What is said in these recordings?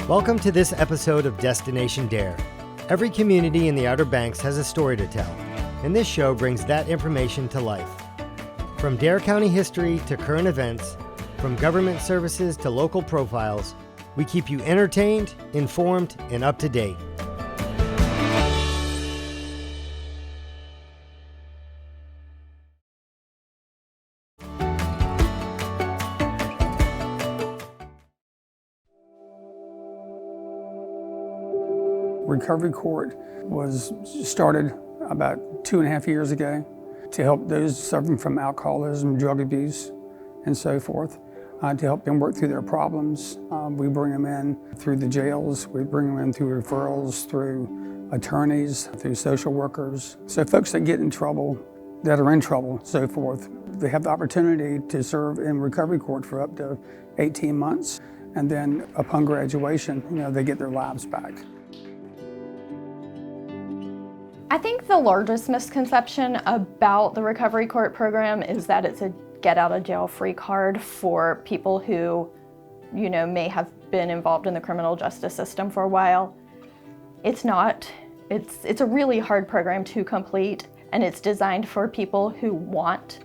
Welcome to this episode of Destination Dare. Every community in the Outer Banks has a story to tell, and this show brings that information to life. From Dare County history to current events, from government services to local profiles, we keep you entertained, informed, and up to date. Recovery Court was started about 2.5 years ago to help those suffering from alcoholism, drug abuse, and so forth, to help them work through their problems. We bring them in through the jails, we bring them in through referrals, through attorneys, through social workers. So folks that get in trouble, that are in trouble, so forth, they have the opportunity to serve in Recovery Court for up to 18 months. And then upon graduation, they get their lives back. I think the largest misconception about the Recovery Court program is that it's a get out of jail free card for people who, may have been involved in the criminal justice system for a while. It's not. It's a really hard program to complete, and it's designed for people who want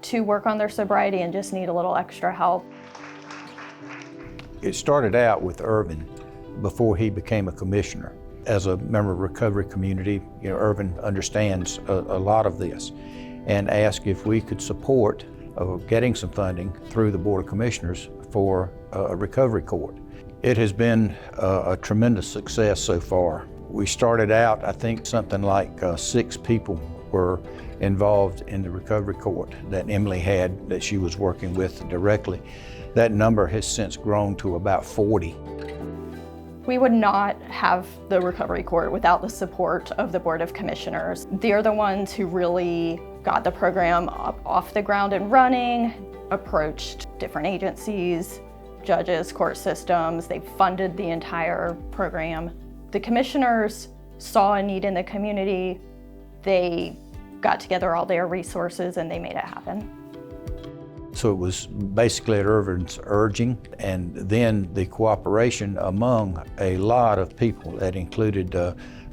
to work on their sobriety and just need a little extra help. It started out with Irvin before he became a commissioner. As a member of the recovery community, Irvin understands a lot of this and asked if we could support getting some funding through the Board of Commissioners for a recovery court. It has been a tremendous success so far. We started out, I think something like 6 people were involved in the recovery court that Emily had, that she was working with directly. That number has since grown to about 40. We would not have the Recovery Court without the support of the Board of Commissioners. They're the ones who really got the program up off the ground and running, approached different agencies, judges, court systems. They funded the entire program. The commissioners saw a need in the community. They got together all their resources and they made it happen. So it was basically at Irvin's urging, and then the cooperation among a lot of people that included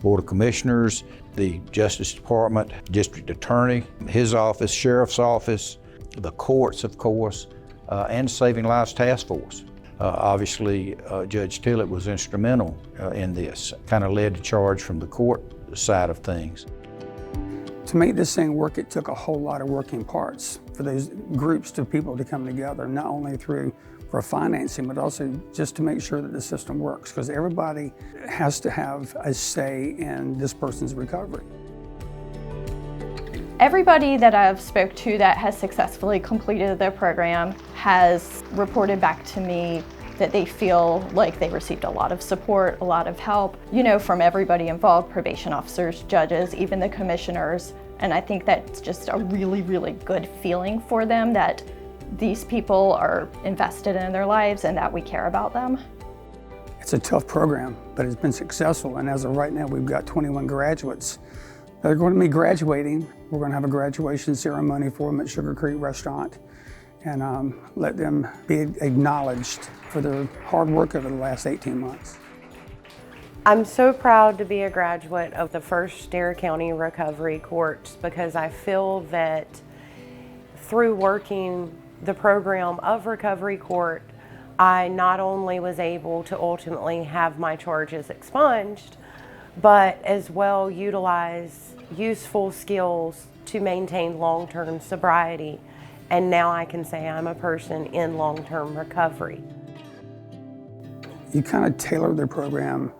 Board of Commissioners, the Justice Department, District Attorney, his office, Sheriff's Office, the courts, of course, and Saving Lives Task Force. Obviously, Judge Tillett was instrumental in this, kind of led the charge from the court side of things. To make this thing work, it took a whole lot of working parts for those groups of people to come together, not only for financing, but also just to make sure that the system works, because everybody has to have a say in this person's recovery. Everybody that I've spoke to that has successfully completed the program has reported back to me that they feel like they received a lot of support, a lot of help, from everybody involved, probation officers, judges, even the commissioners. And I think that's just a really, really good feeling for them that these people are invested in their lives and that we care about them. It's a tough program, but it's been successful. And as of right now, we've got 21 graduates that are going to be graduating. We're going to have a graduation ceremony for them at Sugar Creek Restaurant and let them be acknowledged for their hard work over the last 18 months. I'm so proud to be a graduate of the first Dare County Recovery Court because I feel that through working the program of Recovery Court, I not only was able to ultimately have my charges expunged, but as well utilize useful skills to maintain long-term sobriety. And now I can say I'm a person in long-term recovery. You kind of tailor the program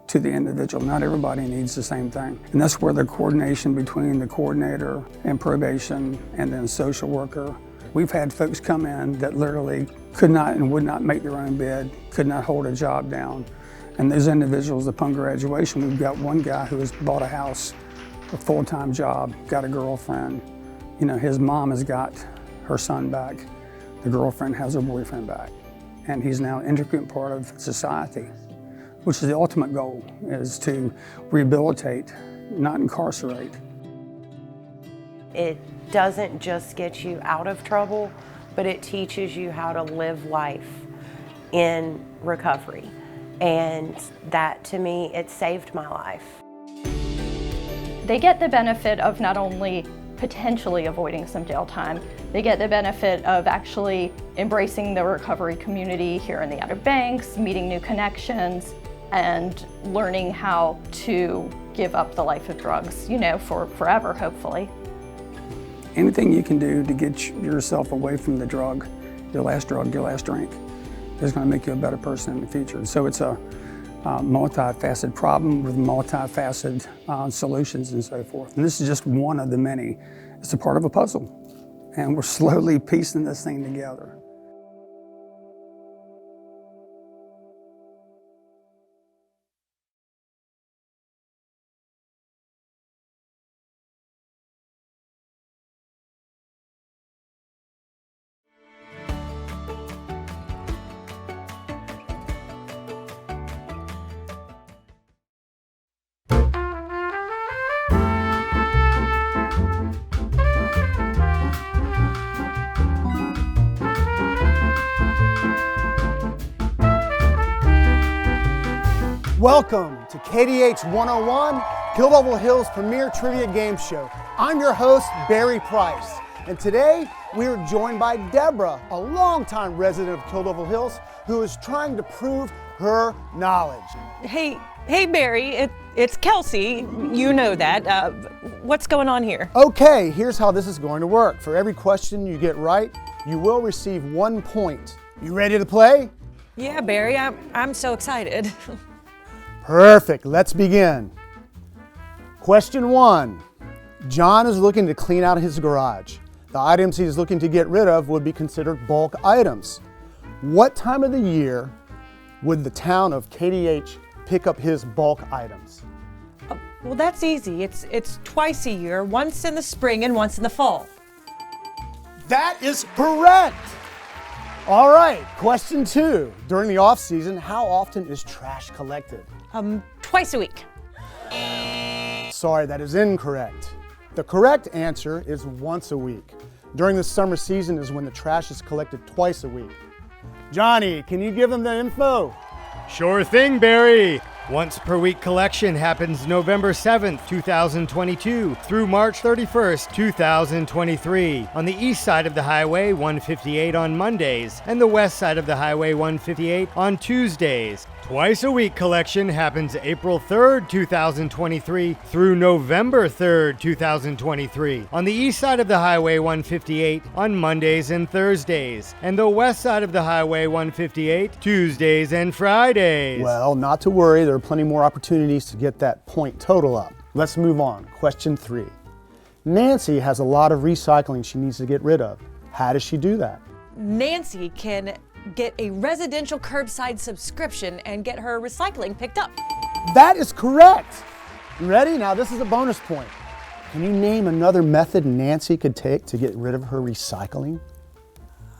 to the individual. Not everybody needs the same thing. And that's where the coordination between the coordinator and probation and then social worker. We've had folks come in that literally could not and would not make their own bed, could not hold a job down. And those individuals, upon graduation, we've got one guy who has bought a house, a full-time job, got a girlfriend. His mom has got her son back. The girlfriend has her boyfriend back. And he's now an integral part of society, which is the ultimate goal, is to rehabilitate, not incarcerate. It doesn't just get you out of trouble, but it teaches you how to live life in recovery. And that, to me, it saved my life. They get the benefit of not only potentially avoiding some jail time, they get the benefit of actually embracing the recovery community here in the Outer Banks, meeting new connections, and learning how to give up the life of drugs, for forever, hopefully. Anything you can do to get yourself away from the drug, your last drink, is going to make you a better person in the future. And so it's a multifaceted problem with multifaceted solutions and so forth. And this is just one of the many. It's a part of a puzzle. And we're slowly piecing this thing together. Welcome to KDH 101, Kill Devil Hill's premier trivia game show. I'm your host, Barry Price, and today we are joined by Deborah, a longtime resident of Kill Devil Hills, who is trying to prove her knowledge. Hey Barry, it's Kelsey. You know that. What's going on here? Okay, here's how this is going to work. For every question you get right, you will receive 1 point. You ready to play? Yeah, Barry, I'm so excited. Perfect, let's begin. Question 1. John is looking to clean out his garage. The items he is looking to get rid of would be considered bulk items. What time of the year would the town of KDH pick up his bulk items? Well, that's easy. It's twice a year, once in the spring and once in the fall. That is correct. All right, question 2. During the off season, how often is trash collected? Twice a week. Sorry, that is incorrect. The correct answer is once a week. During the summer season is when the trash is collected twice a week. Johnny, can you give them the info? Sure thing, Barry. Once per week collection happens November 7th, 2022 through March 31st, 2023 on the east side of the Highway 158 on Mondays and the west side of the Highway 158 on Tuesdays. Twice a week collection happens April 3rd, 2023 through November 3rd, 2023 on the east side of the Highway 158 on Mondays and Thursdays and the west side of the Highway 158 Tuesdays and Fridays. Well, not to worry, there are plenty more opportunities to get that point total up. Let's move on. Question 3. Nancy has a lot of recycling she needs to get rid of. How does she do that? Nancy can get a residential curbside subscription and get her recycling picked up. That is correct. You ready? Now this is a bonus point. Can you name another method Nancy could take to get rid of her recycling?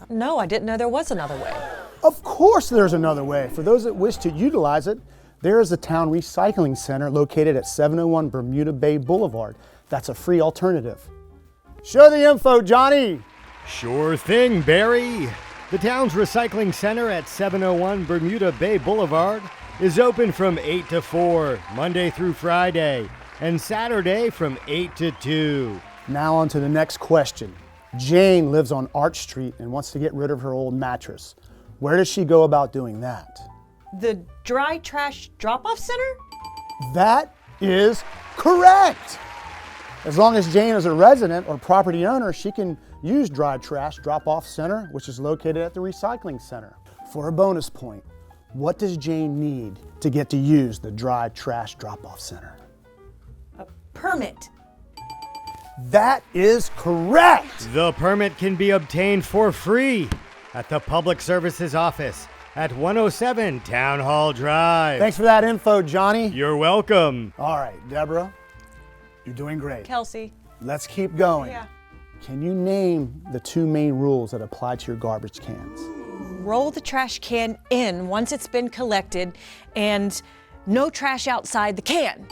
No, I didn't know there was another way. Of course there's another way. For those that wish to utilize it, there is a town recycling center located at 701 Bermuda Bay Boulevard. That's a free alternative. Show the info, Johnny. Sure thing, Barry. The town's recycling center at 701 Bermuda Bay Boulevard is open from 8 to 4, Monday through Friday, and Saturday from 8 to 2. Now on to the next question. Jane lives on Arch Street and wants to get rid of her old mattress. Where does she go about doing that? The dry trash drop-off center? That is correct. As long as Jane is a resident or property owner, she can use Dry Trash Drop-Off Center, which is located at the recycling center. For a bonus point, what does Jane need to get to use the Dry Trash Drop-Off Center? A permit. That is correct. The permit can be obtained for free at the Public Services Office at 107 Town Hall Drive. Thanks for that info, Johnny. You're welcome. All right, Deborah, you're doing great. Kelsey. Let's keep going. Yeah. Can you name the 2 main rules that apply to your garbage cans? Roll the trash can in once it's been collected and no trash outside the can.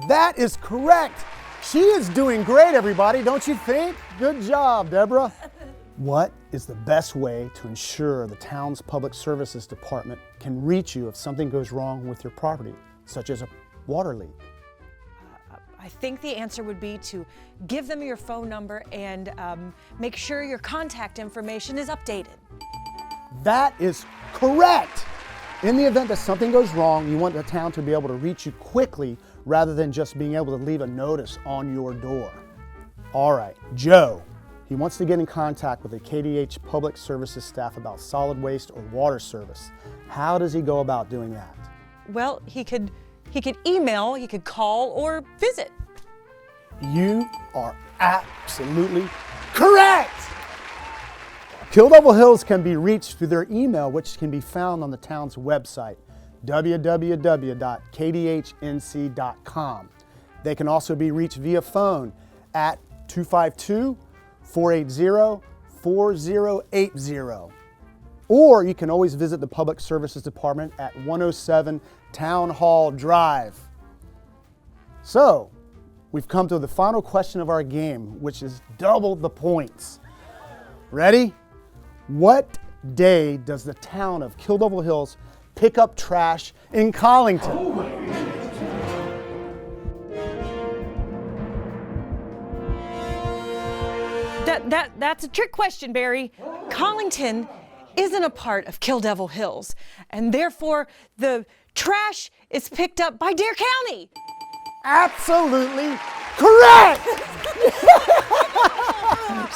That is correct. She is doing great, everybody, don't you think? Good job, Deborah. What is the best way to ensure the town's public services department can reach you if something goes wrong with your property, such as a water leak? I think the answer would be to give them your phone number and make sure your contact information is updated. That is correct. In the event that something goes wrong, you want the town to be able to reach you quickly rather than just being able to leave a notice on your door. All right, Joe, he wants to get in contact with the KDH Public Services staff about solid waste or water service. How does he go about doing that? Well, he could email, he could call, or visit. You are absolutely correct! Kill Devil Hills can be reached through their email, which can be found on the town's website, www.kdhnc.com. They can also be reached via phone at 252-480-4080. Or you can always visit the Public Services Department at 107 Town Hall Drive. So, we've come to the final question of our game, which is double the points. Ready? What day does the town of Kill Devil Hills pick up trash in Collington? That's a trick question, Barry. Collington isn't a part of Kill Devil Hills, and therefore the trash is picked up by Dare County. Absolutely correct!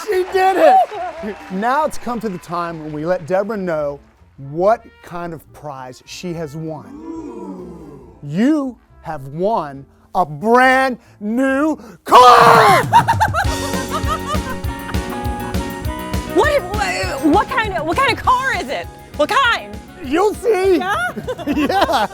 She did it! Now it's come to the time when we let Deborah know what kind of prize she has won. You have won a brand new car! What kind of car is it? What kind? You'll see! Yeah? Yeah!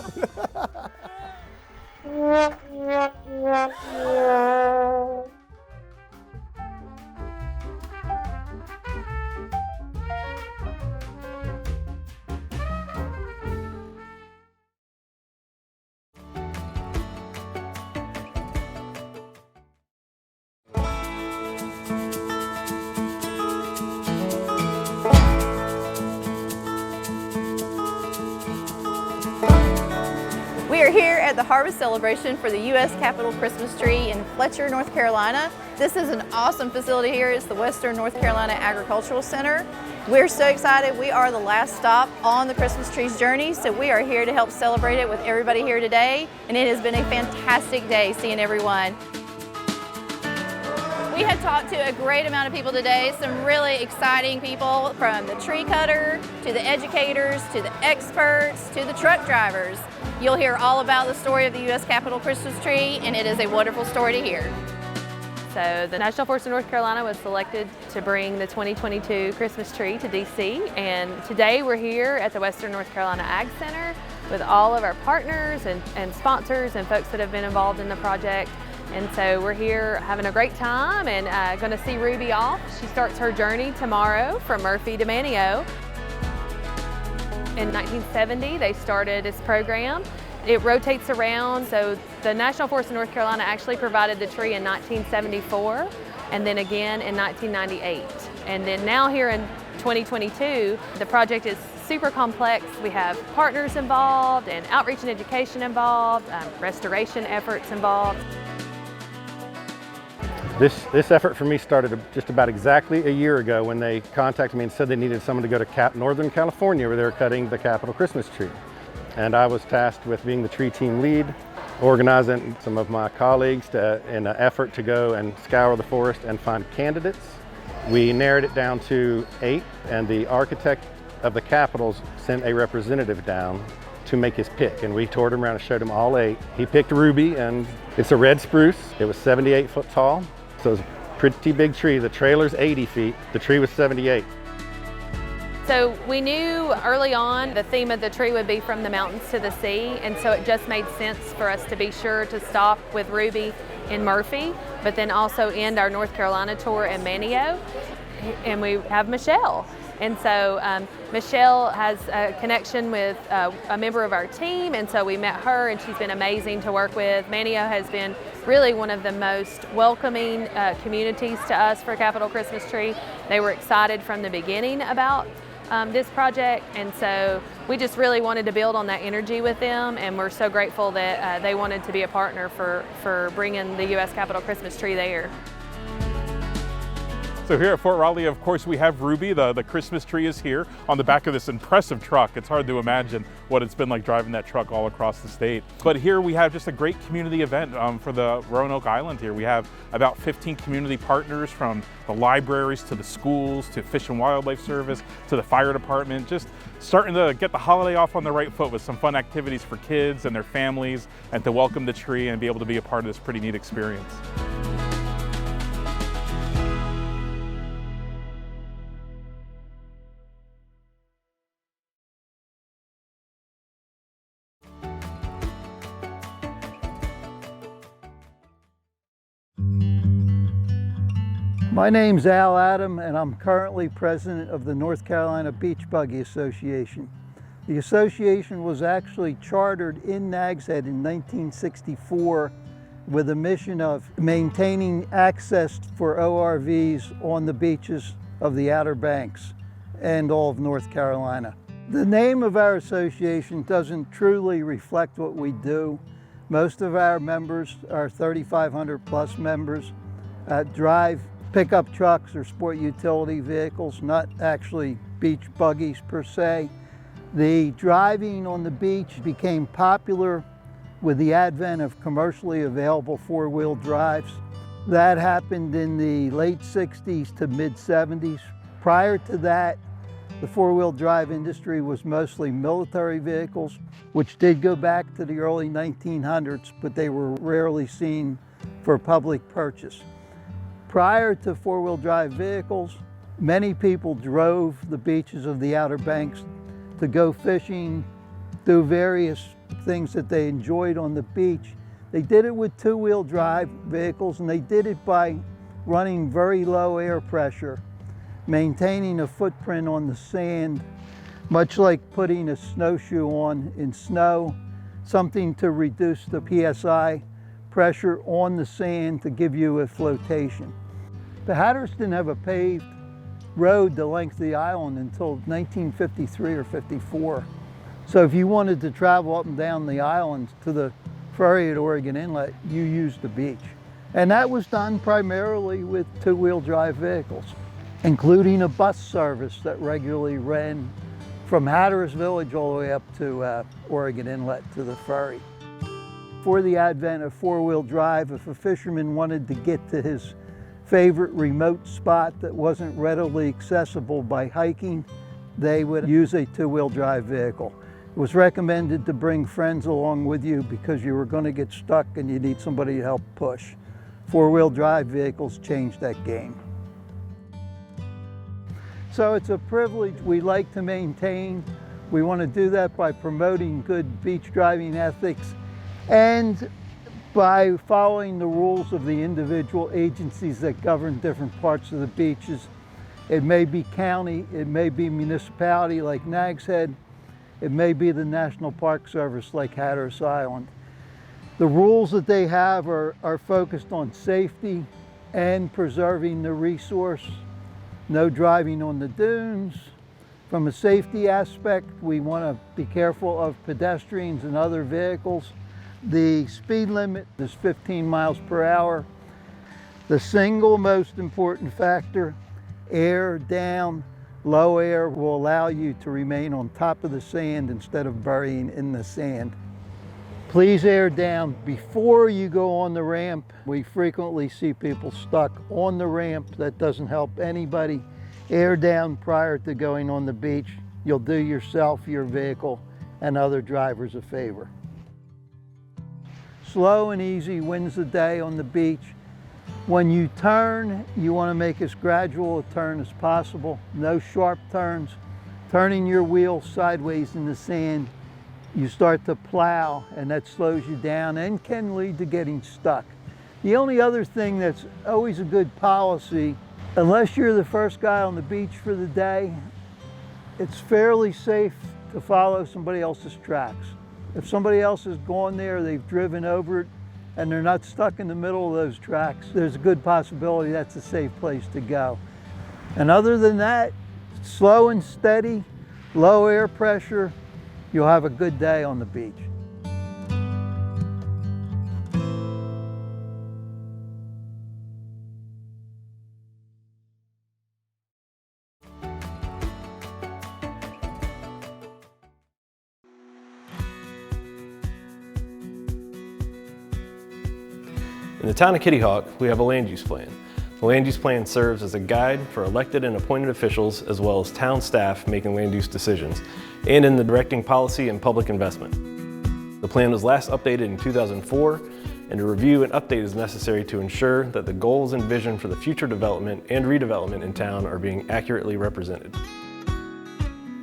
We are here at the harvest celebration for the U.S. Capitol Christmas tree in Fletcher, North Carolina. This is an awesome facility here. It's the Western North Carolina Agricultural Center. We're so excited. We are the last stop on the Christmas tree's journey, so we are here to help celebrate it with everybody here today, and it has been a fantastic day seeing everyone. We have talked to a great amount of people today, some really exciting people, from the tree cutter, to the educators, to the experts, to the truck drivers. You'll hear all about the story of the U.S. Capitol Christmas tree, and it is a wonderful story to hear. So the National Forest of North Carolina was selected to bring the 2022 Christmas tree to DC, and today we're here at the Western North Carolina Ag Center with all of our partners and sponsors and folks that have been involved in the project. And so we're here having a great time and going to see Ruby off. She starts her journey tomorrow from Murphy to Manteo. In 1970, they started this program. It rotates around, so the National Forest of North Carolina actually provided the tree in 1974 and then again in 1998. And then now here in 2022, the project is super complex. We have partners involved and outreach and education involved, restoration efforts involved. This effort for me started just about exactly a year ago when they contacted me and said they needed someone to go to Northern California where they were cutting the Capitol Christmas tree. And I was tasked with being the tree team lead, organizing some of my colleagues in an effort to go and scour the forest and find candidates. We narrowed it down to 8, and the architect of the Capitols sent a representative down to make his pick, and we toured him around and showed him all 8. He picked Ruby, and it's a red spruce. It was 78 foot tall, so it's a pretty big tree. The trailer's 80 feet, the tree was 78. So we knew early on the theme of the tree would be from the mountains to the sea, and so it just made sense for us to be sure to stop with Ruby in Murphy, but then also end our North Carolina tour in Manteo. And we have Michelle. And so Michelle has a connection with a member of our team, and so we met her, and she's been amazing to work with. Manteo has been really one of the most welcoming communities to us for Capitol Christmas Tree. They were excited from the beginning about this project, and so we just really wanted to build on that energy with them, and we're so grateful that they wanted to be a partner for bringing the U.S. Capitol Christmas tree there. So here at Fort Riley, of course, we have Ruby. The Christmas tree is here on the back of this impressive truck. It's hard to imagine what it's been like driving that truck all across the state. But here we have just a great community event for the Roanoke Island here. We have about 15 community partners, from the libraries to the schools to Fish and Wildlife Service to the fire department, just starting to get the holiday off on the right foot with some fun activities for kids and their families, and to welcome the tree and be able to be a part of this pretty neat experience. My name's Al Adam, and I'm currently president of the North Carolina Beach Buggy Association. The association was actually chartered in Nags Head in 1964 with a mission of maintaining access for ORVs on the beaches of the Outer Banks and all of North Carolina. The name of our association doesn't truly reflect what we do. Most of our members, our 3,500 plus members, drive pickup trucks or sport utility vehicles, not actually beach buggies per se. The driving on the beach became popular with the advent of commercially available four-wheel drives. That happened in the late 60s to mid-70s. Prior to that, the four-wheel drive industry was mostly military vehicles, which did go back to the early 1900s, but they were rarely seen for public purchase. Prior to four-wheel drive vehicles, many people drove the beaches of the Outer Banks to go fishing, do various things that they enjoyed on the beach. They did it with two-wheel drive vehicles, and they did it by running very low air pressure, maintaining a footprint on the sand, much like putting a snowshoe on in snow, something to reduce the PSI pressure on the sand to give you a flotation. The Hatters didn't have a paved road the length of the island until 1953 or 54. So if you wanted to travel up and down the island to the ferry at Oregon Inlet, you used the beach. And that was done primarily with two-wheel drive vehicles, including a bus service that regularly ran from Hatteras Village all the way up to Oregon Inlet to the ferry. Before the advent of four-wheel drive, if a fisherman wanted to get to his favorite remote spot that wasn't readily accessible by hiking, they would use a two-wheel drive vehicle. It was recommended to bring friends along with you because you were going to get stuck and you need somebody to help push. Four-wheel drive vehicles changed that game. So it's a privilege we like to maintain. We want to do that by promoting good beach driving ethics and by following the rules of the individual agencies that govern different parts of the beaches. It may be county, it may be municipality like Nags Head, it may be the National Park Service like Hatteras Island. The rules that they have are focused on safety and preserving the resource. No driving on the dunes. From a safety aspect, we want to be careful of pedestrians and other vehicles. The speed limit is 15 miles per hour. The single most important factor, air down. Low air will allow you to remain on top of the sand instead of burying in the sand. Please air down before you go on the ramp. We frequently see people stuck on the ramp. That doesn't help anybody. Air down prior to going on the beach. You'll do yourself, your vehicle, and other drivers a favor. Slow and easy wins the day on the beach. When you turn, you want to make as gradual a turn as possible. No sharp turns. Turning your wheel sideways in the sand, you start to plow, and that slows you down and can lead to getting stuck. The only other thing that's always a good policy, unless you're the first guy on the beach for the day, it's fairly safe to follow somebody else's tracks. If somebody else has gone there, they've driven over it, and they're not stuck in the middle of those tracks, there's a good possibility that's a safe place to go. And other than that, Slow and steady, low air pressure, you'll have a good day on the beach. In the town of Kitty Hawk, we have a land use plan. The land use plan serves as a guide for elected and appointed officials as well as town staff making land use decisions and in the directing policy and public investment. The plan was last updated in 2004, and a review and update is necessary to ensure that the goals and vision for the future development and redevelopment in town are being accurately represented.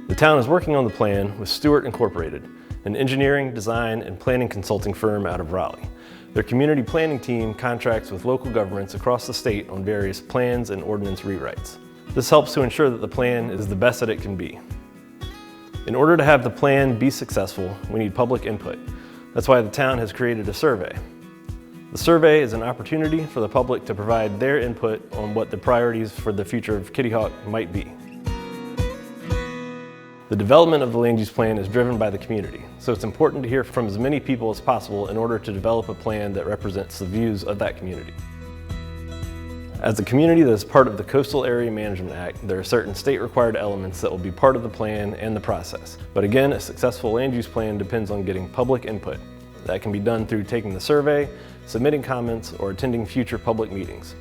The town is working on the plan with Stewart Incorporated, an engineering, design, and planning consulting firm out of Raleigh. Their community planning team contracts with local governments across the state on various plans and ordinance rewrites. This helps to ensure that the plan is the best that it can be. In order to have the plan be successful, we need public input. That's why the town has created a survey. The survey is an opportunity for the public to provide their input on what the priorities for the future of Kitty Hawk might be. The development of the land use plan is driven by the community, so it's important to hear from as many people as possible in order to develop a plan that represents the views of that community. As a community that is part of the Coastal Area Management Act, there are certain state-required elements that will be part of the plan and the process. But again, a successful land use plan depends on getting public input. That can be done through taking the survey, submitting comments, or attending future public meetings.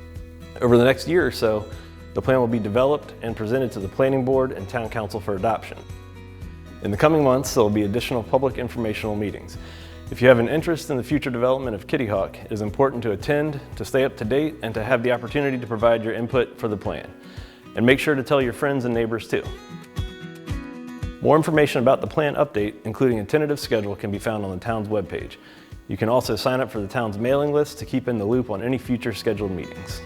Over the next year or so, the plan will be developed and presented to the Planning Board and Town Council for adoption. In the coming months, there will be additional public informational meetings. If you have an interest in the future development of Kitty Hawk, it is important to attend, to stay up to date, and to have the opportunity to provide your input for the plan. And make sure to tell your friends and neighbors too. More information about the plan update, including a tentative schedule, can be found on the town's webpage. You can also sign up for the town's mailing list to keep in the loop on any future scheduled meetings.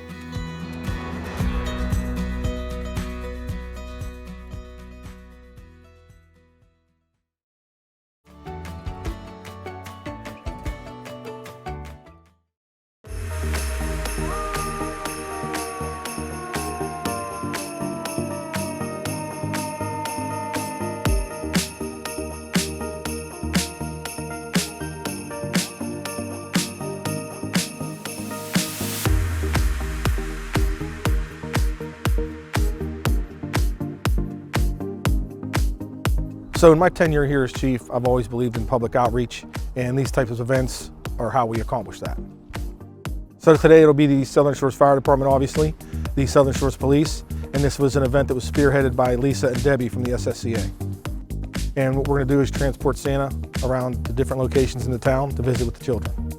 So in my tenure here as chief, I've always believed in public outreach, and these types of events are how we accomplish that. So today it'll be the Southern Shores Fire Department, obviously, the Southern Shores Police, and this was an event that was spearheaded by Lisa and Debbie from the SSCA. And what we're gonna do is transport Santa around the different locations in the town to visit with the children.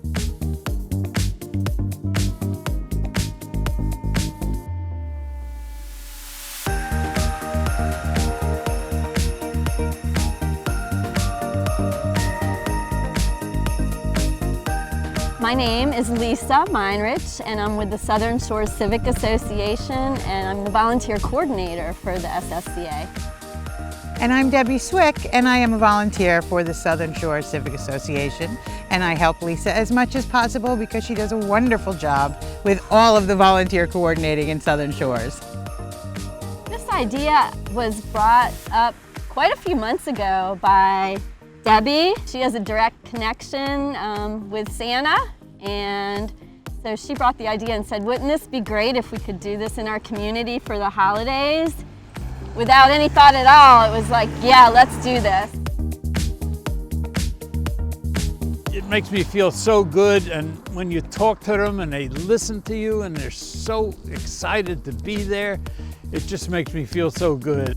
My name is Lisa Meinrich, and I'm with the Southern Shores Civic Association, and I'm the volunteer coordinator for the SSCA. And I'm Debbie Swick, and I am a volunteer for the Southern Shores Civic Association, and I help Lisa as much as possible because she does a wonderful job with all of the volunteer coordinating in Southern Shores. This idea was brought up quite a few months ago by Debbie. She has a direct connection with Santa, and so she brought the idea and said, wouldn't this be great if we could do this in our community for the holidays? Without any thought at all, it was like, yeah, let's do this. It makes me feel so good, and when you talk to them and they listen to you and they're so excited to be there, it just makes me feel so good.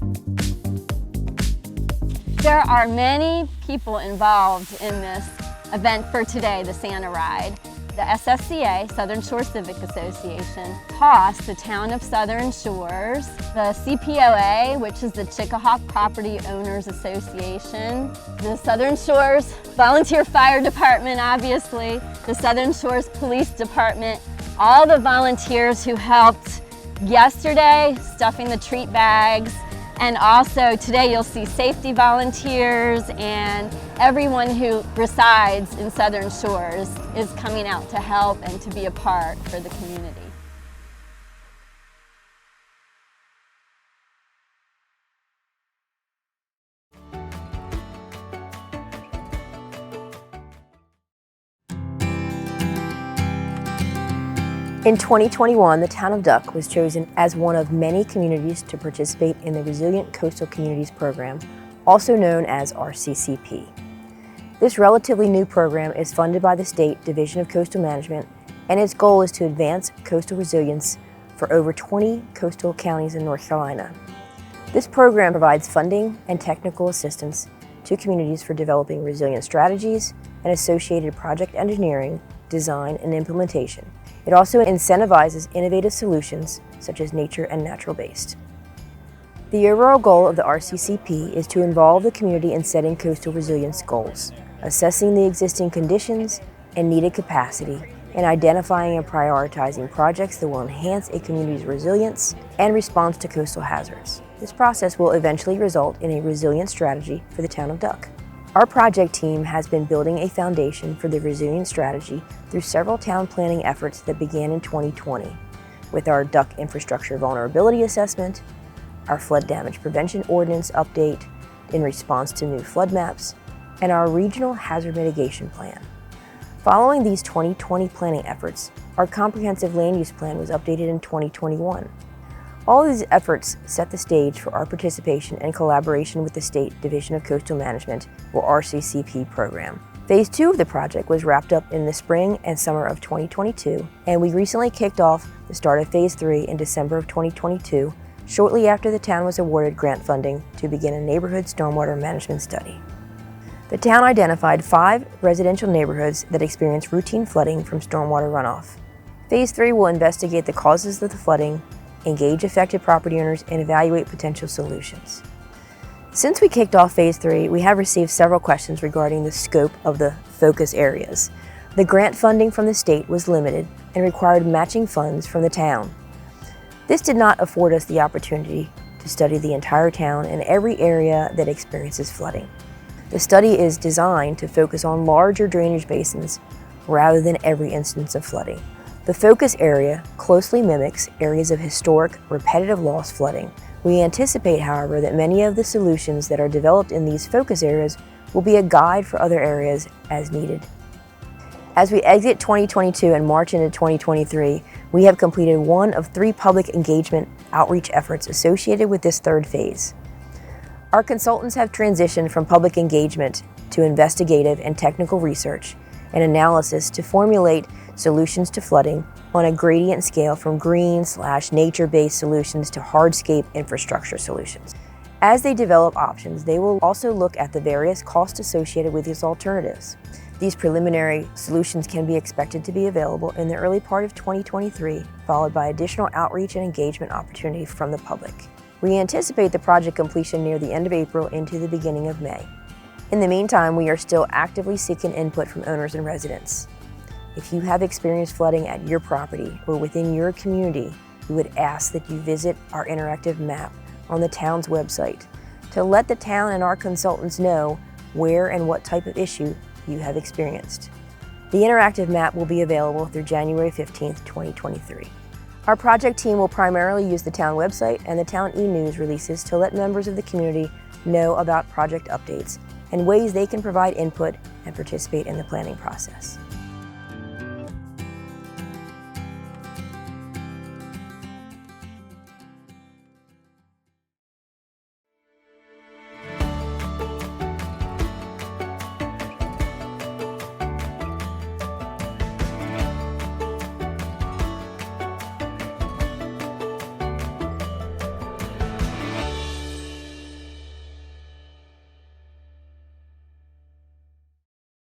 There are many people involved in this event for today, the Santa Ride. The SSCA, Southern Shores Civic Association, TOSS, the Town of Southern Shores, the CPOA, which is the Chickahawk Property Owners Association, the Southern Shores Volunteer Fire Department, obviously, the Southern Shores Police Department, all the volunteers who helped yesterday stuffing the treat bags. And also today you'll see safety volunteers, and everyone who resides in Southern Shores is coming out to help and to be a part for the community. In 2021, the town of Duck was chosen as one of many communities to participate in the Resilient Coastal Communities Program, also known as RCCP. This relatively new program is funded by the State Division of Coastal Management, and its goal is to advance coastal resilience for over 20 coastal counties in North Carolina. This program provides funding and technical assistance to communities for developing resilient strategies and associated project engineering, design, and implementation. It also incentivizes innovative solutions such as nature and natural-based. The overall goal of the RCCP is to involve the community in setting coastal resilience goals, assessing the existing conditions and needed capacity, and identifying and prioritizing projects that will enhance a community's resilience and response to coastal hazards. This process will eventually result in a resilient strategy for the town of Duck. Our project team has been building a foundation for the resilient strategy through several town planning efforts that began in 2020, with our Duck Infrastructure Vulnerability Assessment, our Flood Damage Prevention Ordinance update in response to new flood maps, and our Regional Hazard Mitigation Plan. Following these 2020 planning efforts, our Comprehensive Land Use Plan was updated in 2021. All of these efforts set the stage for our participation and collaboration with the State Division of Coastal Management, or RCCP program. Phase 2 of the project was wrapped up in the spring and summer of 2022, and we recently kicked off the start of Phase 3 in December of 2022, shortly after the town was awarded grant funding to begin a neighborhood stormwater management study. The town identified 5 residential neighborhoods that experience routine flooding from stormwater runoff. Phase 3 will investigate the causes of the flooding, engage affected property owners, and evaluate potential solutions. Since we kicked off Phase 3, we have received several questions regarding the scope of the focus areas. The grant funding from the state was limited and required matching funds from the town. This did not afford us the opportunity to study the entire town and every area that experiences flooding. The study is designed to focus on larger drainage basins rather than every instance of flooding. The focus area closely mimics areas of historic, repetitive loss flooding. We anticipate, however, that many of the solutions that are developed in these focus areas will be a guide for other areas as needed. As we exit 2022 and march into 2023, we have completed one of 3 public engagement outreach efforts associated with this third phase. Our consultants have transitioned from public engagement to investigative and technical research and analysis to formulate solutions to flooding on a gradient scale from green/nature-based solutions to hardscape infrastructure solutions. As they develop options, they will also look at the various costs associated with these alternatives. These preliminary solutions can be expected to be available in the early part of 2023, followed by additional outreach and engagement opportunity from the public. We anticipate the project completion near the end of April into the beginning of May. In the meantime, we are still actively seeking input from owners and residents. If you have experienced flooding at your property or within your community, we would ask that you visit our interactive map on the town's website to let the town and our consultants know where and what type of issue you have experienced. The interactive map will be available through January 15th, 2023. Our project team will primarily use the town website and the town e-news releases to let members of the community know about project updates and ways they can provide input and participate in the planning process.